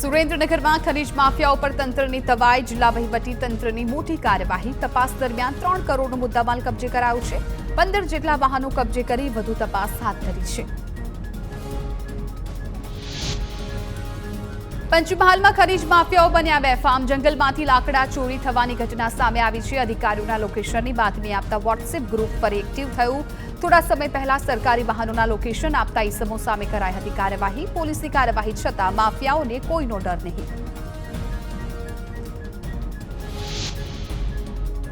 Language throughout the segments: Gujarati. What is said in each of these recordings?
સુરેન્દ્રનગરમાં ખનીજ માફિયાઓ પર તંત્રની તવાઈ, જિલ્લા વહીવટી તંત્રની મોટી કાર્યવાહી. તપાસ દરમિયાન 3 કરોડનો મુદ્દામાલ કબજે કરાયો છે. 15 જેટલા વાહનો કબજે કરી વધુ તપાસ હાથ ધરી છે. પંચમહાલમાં ખનીજ માફિયાઓ બન્યા બેફામ. જંગલમાંથી લાકડા ચોરી થવાની ઘટના સામે આવી છે. અધિકારીઓના લોકેશનની બાતમી આપતા વોટ્સએપ ગ્રુપ પર એક્ટિવ થયું. થોડા સમય પહેલા સરકારી વાહનોના લોકેશન આપતા ઈસમો સામે કરાઈ હતી કાર્યવાહી. પોલીસની કાર્યવાહી છતાં માફિયાઓને કોઈનો ડર નહીં.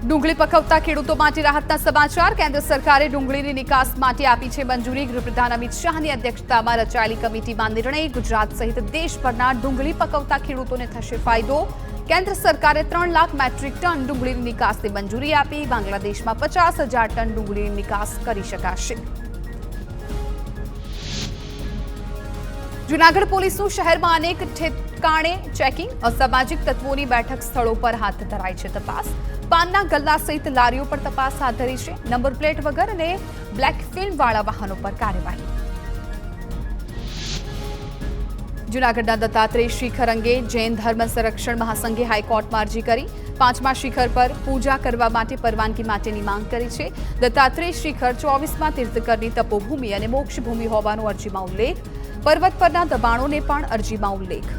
ડુંગળી પકવતા ખેડૂતો માટે રાહતના સમાચાર. કેન્દ્ર સરકારે ડુંગળીની નિકાસ માટે આપી છે મંજૂરી. ગૃહપ્રધાન અમિત શાહની અધ્યક્ષતામાં રચાયેલી કમિટીમાં નિર્ણય. ગુજરાત સહિત દેશભરના ડુંગળી પકવતા ખેડૂતોને થશે ફાયદો. કેન્દ્ર સરકારે 3 લાખ મેટ્રિક ટન ડુંગળીની નિકાસની મંજૂરી આપી. બાંગ્લાદેશમાં 50,000 ટન ડુંગળીની નિકાસ કરી શકાશે. જૂનાગઢ પોલીસનું શહેરમાં અનેક ઠેકાણે ચેકિંગ. અસામાજિક તત્વોની બેઠક સ્થળો પર હાથ ધરાઈ છે તપાસ. પાનના ગલ્લા સહિત લારીઓ પર તપાસ હાથ ધરી છે. નંબર પ્લેટ વગર અને બ્લેક ફિલ્મવાળા વાહનો પર કાર્યવાહી. જૂનાગઢના દત્તાત્રેય શિખર અંગે જૈન ધર્મ સંરક્ષણ મહાસંઘે હાઈકોર્ટમાં અરજી કરી. 5મા શિખર પર પૂજા કરવા માટે પરવાનગી માટેની માંગ કરી છે. દત્તાત્રેય શિખર 24મા તીર્થકરની તપોભૂમિ અને મોક્ષભૂમિ હોવાનો અરજીમાં ઉલ્લેખ. પર્વત પરના દબાણોને પણ અરજીમાં ઉલ્લેખ.